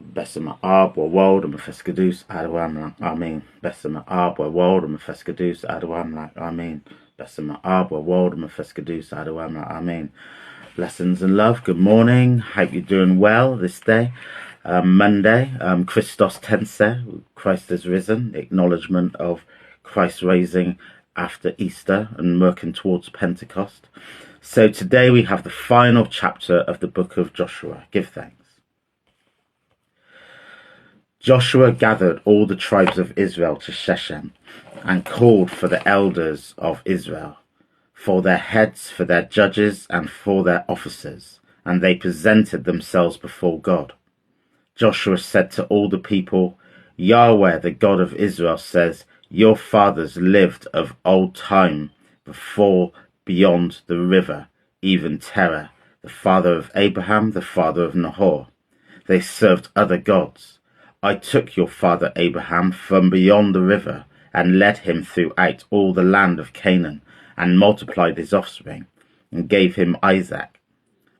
Besama Ab world and Mefeskadus Adawamla, Amen. Besama Ab world and Mefeskadus Adawamla, Amen. Besama Ab world and Mefeskadus Adawamla, Amen. Blessings and love. Good morning. Hope you're doing well this day. Monday, Christos Tense, Christ is risen, acknowledgement of Christ raising after Easter and working towards Pentecost. So today we have the final chapter of the book of Joshua. Give thanks. Joshua gathered all the tribes of Israel to Shechem and called for the elders of Israel, for their heads, for their judges, and for their officers, and they presented themselves before God. Joshua said to all the people, Yahweh, the God of Israel, says, your fathers lived of old time before beyond the river, even Terah, the father of Abraham, the father of Nahor. They served other gods. I took your father Abraham from beyond the river and led him throughout all the land of Canaan and multiplied his offspring and gave him Isaac.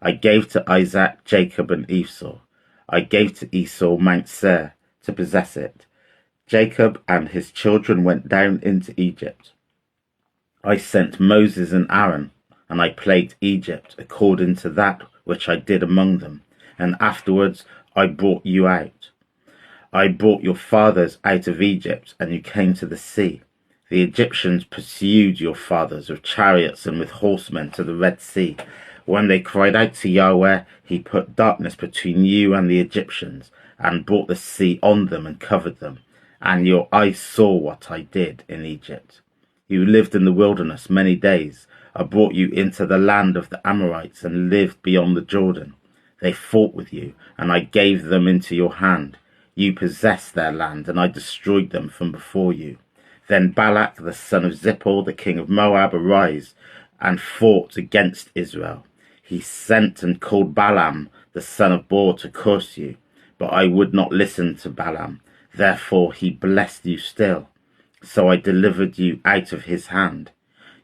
I gave to Isaac Jacob and Esau. I gave to Esau Mount Seir to possess it. Jacob and his children went down into Egypt. I sent Moses and Aaron, and I plagued Egypt according to that which I did among them, and afterwards I brought you out. I brought your fathers out of Egypt, and you came to the sea. The Egyptians pursued your fathers with chariots and with horsemen to the Red Sea. When they cried out to Yahweh, he put darkness between you and the Egyptians, and brought the sea on them and covered them. And your eyes saw what I did in Egypt. You lived in the wilderness many days. I brought you into the land of the Amorites and lived beyond the Jordan. They fought with you, and I gave them into your hand. You possessed their land, and I destroyed them from before you. Then Balak, the son of Zippor, the king of Moab, arose and fought against Israel. He sent and called Balaam, the son of Beor, to curse you. But I would not listen to Balaam. Therefore he blessed you still. So I delivered you out of his hand.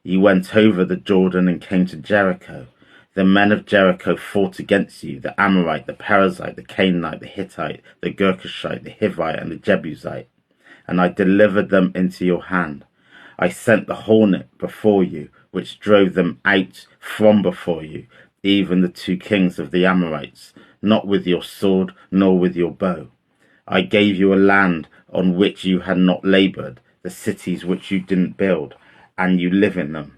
You went over the Jordan and came to Jericho. The men of Jericho fought against you, the Amorite, the Perizzite, the Canaanite, the Hittite, the Girgashite, the Hivite, and the Jebusite, and I delivered them into your hand. I sent the hornet before you, which drove them out from before you, even the two kings of the Amorites, not with your sword, nor with your bow. I gave you a land on which you had not labored, the cities which you didn't build, and you live in them.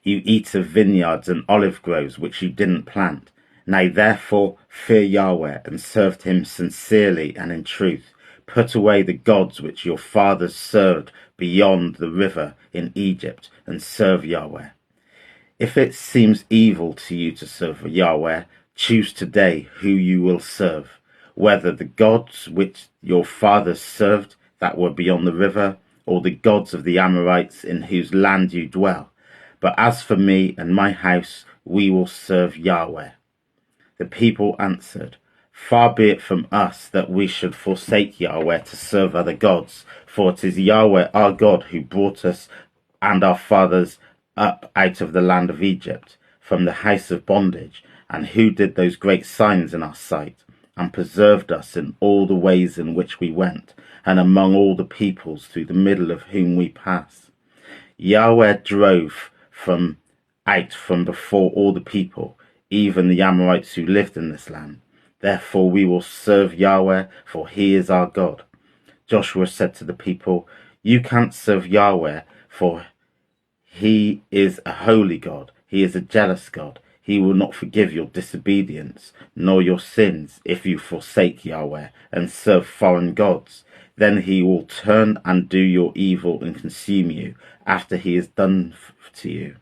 You eat of vineyards and olive groves which you didn't plant. Now therefore fear Yahweh and serve him sincerely and in truth. Put away the gods which your fathers served beyond the river in Egypt and serve Yahweh. If it seems evil to you to serve Yahweh, choose today who you will serve, whether the gods which your fathers served that were beyond the river, or the gods of the Amorites in whose land you dwell. But as for me and my house, we will serve Yahweh. The people answered, far be it from us that we should forsake Yahweh to serve other gods, for it is Yahweh our God who brought us and our fathers up out of the land of Egypt, from the house of bondage, and who did those great signs in our sight, and preserved us in all the ways in which we went, and among all the peoples through the middle of whom we pass. Yahweh drove out from before all the people, even the Amorites who lived in this land. Therefore we will serve Yahweh, for he is our God. Joshua said to the people, you can't serve Yahweh, for he is a holy God. He is a jealous God. He will not forgive your disobedience, nor your sins, if you forsake Yahweh and serve foreign gods. Then he will turn and do your evil and consume you after he is done to you.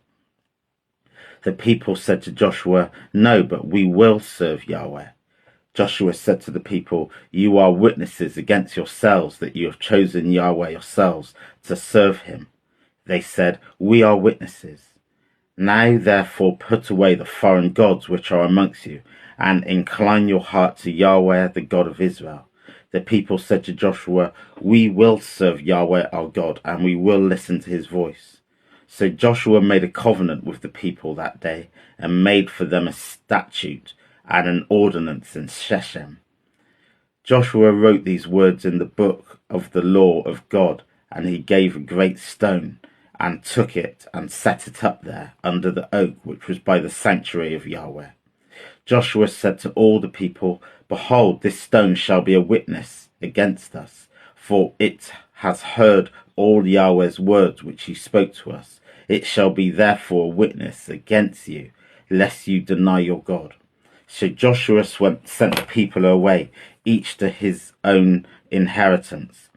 The people said to Joshua, no, but we will serve Yahweh. Joshua said to the people, you are witnesses against yourselves that you have chosen Yahweh yourselves to serve him. They said, we are witnesses. Now therefore put away the foreign gods which are amongst you, and incline your heart to Yahweh, the God of Israel. The people said to Joshua, we will serve Yahweh our God, and we will listen to his voice. So Joshua made a covenant with the people that day, and made for them a statute and an ordinance in Shechem. Joshua wrote these words in the book of the law of God, and he gave a great stone, and took it, and set it up there under the oak which was by the sanctuary of Yahweh. Joshua said to all the people, Behold, this stone shall be a witness against us, for it has heard all Yahweh's words which he spoke to us. It shall be therefore a witness against you, lest you deny your God. So Joshua sent the people away, each to his own inheritance.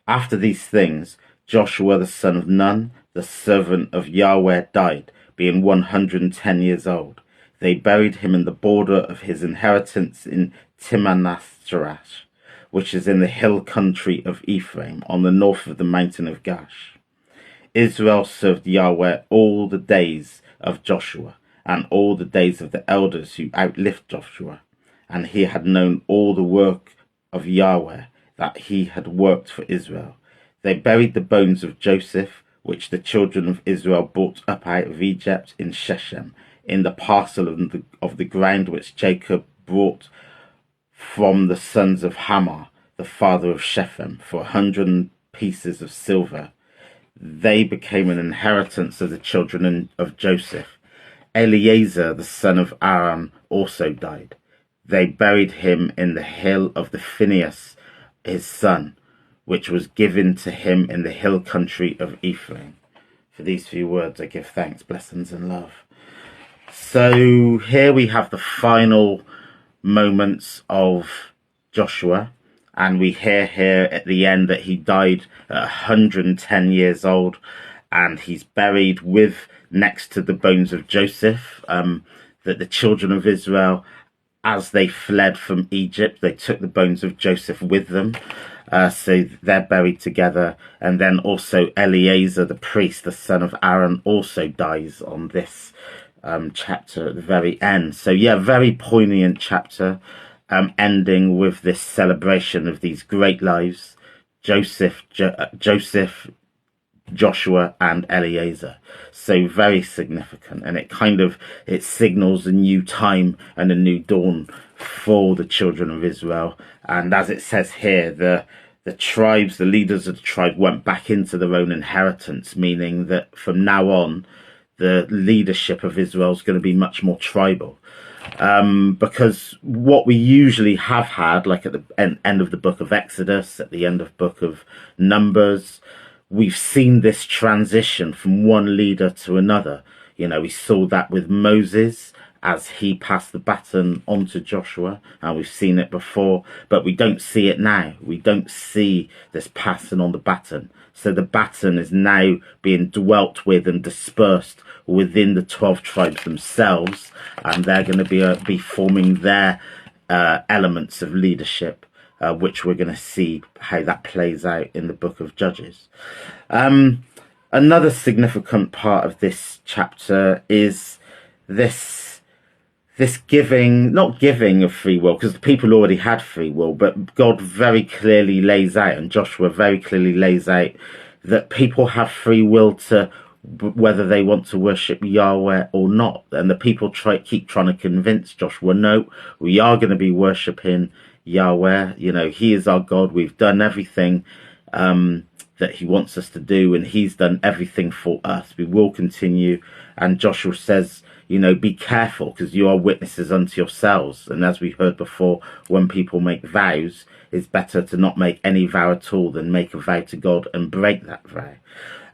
After these things, Joshua the son of Nun, the servant of Yahweh, died, being 110 years old. They buried him in the border of his inheritance in Timnath-Serach, which is in the hill country of Ephraim, on the north of the mountain of Gash. Israel served Yahweh all the days of Joshua, and all the days of the elders who outlived Joshua, and he had known all the work of Yahweh that he had worked for Israel. They buried the bones of Joseph, which the children of Israel brought up out of Egypt in Shechem, in the parcel of the ground which Jacob brought from the sons of Hamor, the father of Shechem, for 100 pieces of silver. They became an inheritance of the children of Joseph. Eleazar, the son of Aaron, also died. They buried him in the hill of the Phinehas, his son, which was given to him in the hill country of Ephraim. For these few words I give thanks, blessings, and love. So here we have the final moments of Joshua, and we hear here at the end that he died at 110 years old, and he's buried next to the bones of Joseph, that the children of Israel, as they fled from Egypt, they took the bones of Joseph with them. So they're buried together. And then also Eleazar, the priest, the son of Aaron, also dies on this chapter at the very end. So yeah, very poignant chapter, ending with this celebration of these great lives, Joseph, Joshua and Eleazar. So very significant, and it signals a new time and a new dawn for the children of Israel. And as it says here, the tribes, the leaders of the tribe, went back into their own inheritance, meaning that from now on the leadership of Israel is going to be much more tribal. Because what we usually have had, like at the end of the book of Exodus, at the end of book of Numbers, we've seen this transition from one leader to another. You know, we saw that with Moses as he passed the baton on to Joshua, and we've seen it before, but we don't see it now. We don't see this passing on the baton. So the baton is now being dwelt with and dispersed within the 12 tribes themselves, and they're going to be forming their elements of leadership, which we're going to see how that plays out in the book of Judges. Another significant part of this chapter is this not giving of free will, because the people already had free will, but God very clearly lays out, and Joshua very clearly lays out, that people have free will to whether they want to worship Yahweh or not. And the people keep trying to convince Joshua, no, we are going to be worshipping Yahweh. You know, he is our God. We've done everything that he wants us to do, and he's done everything for us. We will continue. And Joshua says, you know, be careful, because you are witnesses unto yourselves. And as we heard before, when people make vows, it's better to not make any vow at all than make a vow to God and break that vow.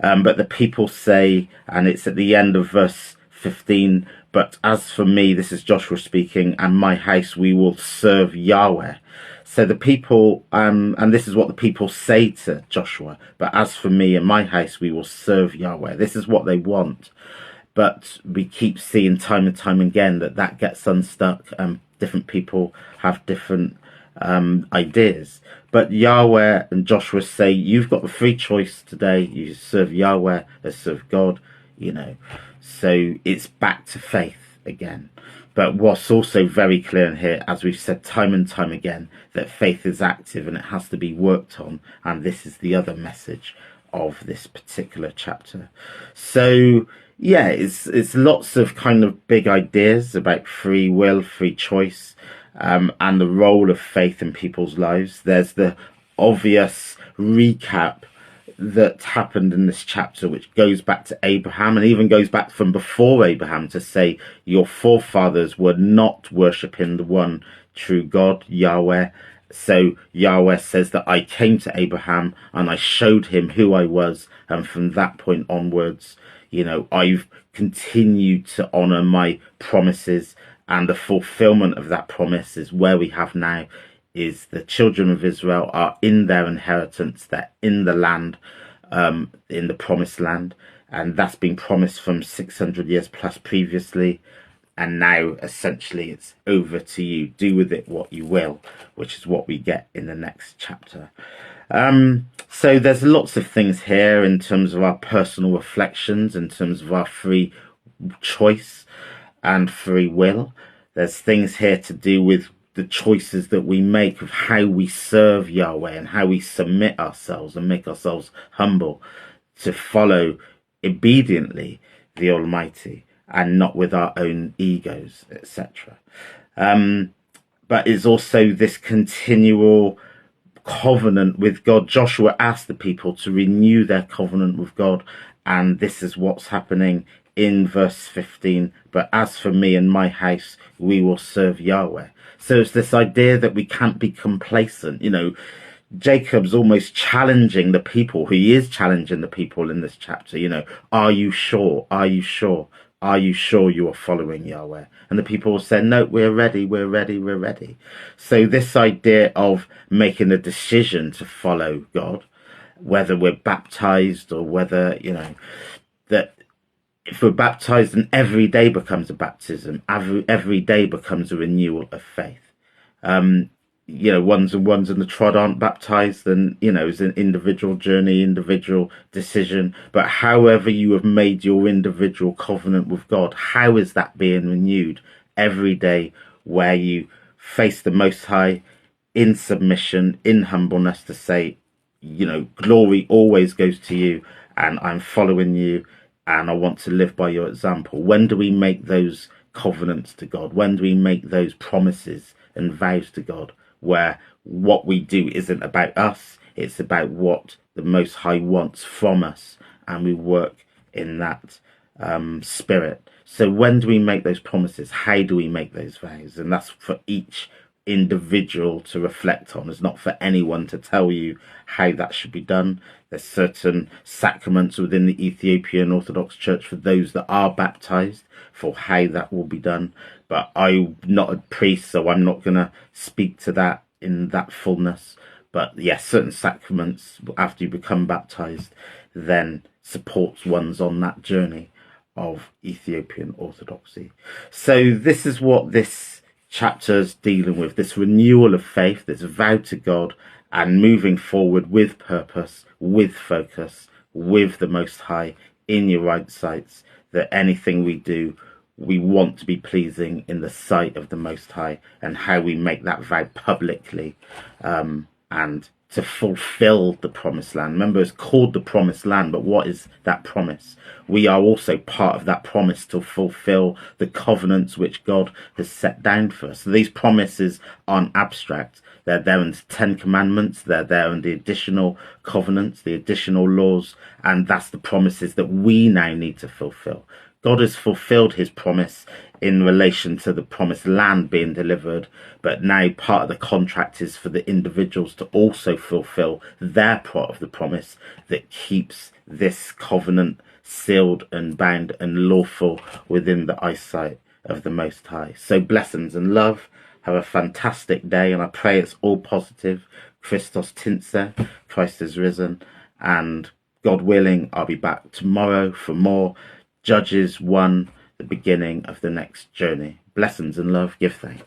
But the people say, and it's at the end of verse 15, but as for me, this is Joshua speaking, and my house, we will serve Yahweh. So the people, and this is what the people say to Joshua, but as for me and my house, we will serve Yahweh. This is what they want. But we keep seeing time and time again that gets unstuck, and different people have different ideas. But Yahweh and Joshua say, you've got the free choice today. You serve Yahweh or serve God, you know. So it's back to faith again. But what's also very clear in here, as we've said time and time again, that faith is active and it has to be worked on. And this is the other message of this particular chapter. So yeah, it's lots of kind of big ideas about free will, free choice. and the role of faith in people's lives. There's the obvious recap that happened in this chapter, which goes back to Abraham and even goes back from before Abraham to say your forefathers were not worshipping the one true God, Yahweh. So Yahweh says that I came to Abraham and I showed him who I was. And from that point onwards, I've continued to honor my promises, and the fulfillment of that promise is where we have now is the children of Israel are in their inheritance. They're in the land, in the promised land. And that's been promised from 600 years plus previously. And now, essentially, it's over to you. Do with it what you will, which is what we get in the next chapter. So there's lots of things here in terms of our personal reflections, in terms of our free choice and free will. There's things here to do with the choices that we make of how we serve Yahweh and how we submit ourselves and make ourselves humble to follow obediently the Almighty and not with our own egos, etc. But it's also this continual covenant with God. Joshua asked the people to renew their covenant with God, and this is what's happening in verse 15. But as for me and my house, we will serve Yahweh. So it's this idea that we can't be complacent. Jacob's almost challenging the people. He is challenging the people in this chapter. Are you sure? Are you sure? Are you sure you are following Yahweh? And the people said, no, we're ready, we're ready, we're ready. So this idea of making a decision to follow God, whether we're baptized or whether, that if we're baptized, then every day becomes a baptism. Every day becomes a renewal of faith. Ones in the trod aren't baptized, then, it's an individual journey, individual decision. But however you have made your individual covenant with God, how is that being renewed every day, where you face the Most High in submission, in humbleness, to say, glory always goes to you, and I'm following you, and I want to live by your example. When do we make those covenants to God? When do we make those promises and vows to God, where what we do isn't about us, it's about what the Most High wants from us, and we work in that spirit. So when do we make those promises? How do we make those vows? And that's for each individual to reflect on. It's not for anyone to tell you how that should be done. There's certain sacraments within the Ethiopian Orthodox Church for those that are baptized, for how that will be done. But I'm not a priest, so I'm not going to speak to that in that fullness. But yes, certain sacraments, after you become baptized, then supports one's on that journey of Ethiopian Orthodoxy. So this is what this chapter is dealing with, this renewal of faith, this vow to God, and moving forward with purpose, with focus, with the Most High in your right sights, that anything we do, we want to be pleasing in the sight of the Most High, and how we make that vow publicly, and to fulfill the promised land. Remember, it's called the promised land, but what is that promise? We are also part of that promise to fulfill the covenants which God has set down for us. So these promises aren't abstract. They're there in the 10 Commandments. They're there in the additional covenants, the additional laws, and that's the promises that we now need to fulfill. God has fulfilled his promise in relation to the promised land being delivered, but now part of the contract is for the individuals to also fulfill their part of the promise that keeps this covenant sealed and bound and lawful within the eyesight of the Most High. So blessings and love. Have a fantastic day, and I pray it's all positive. Christos Tintse, Christ is risen, and God willing, I'll be back tomorrow for more Judges 1, the beginning of the next journey. Blessings and love. Give thanks.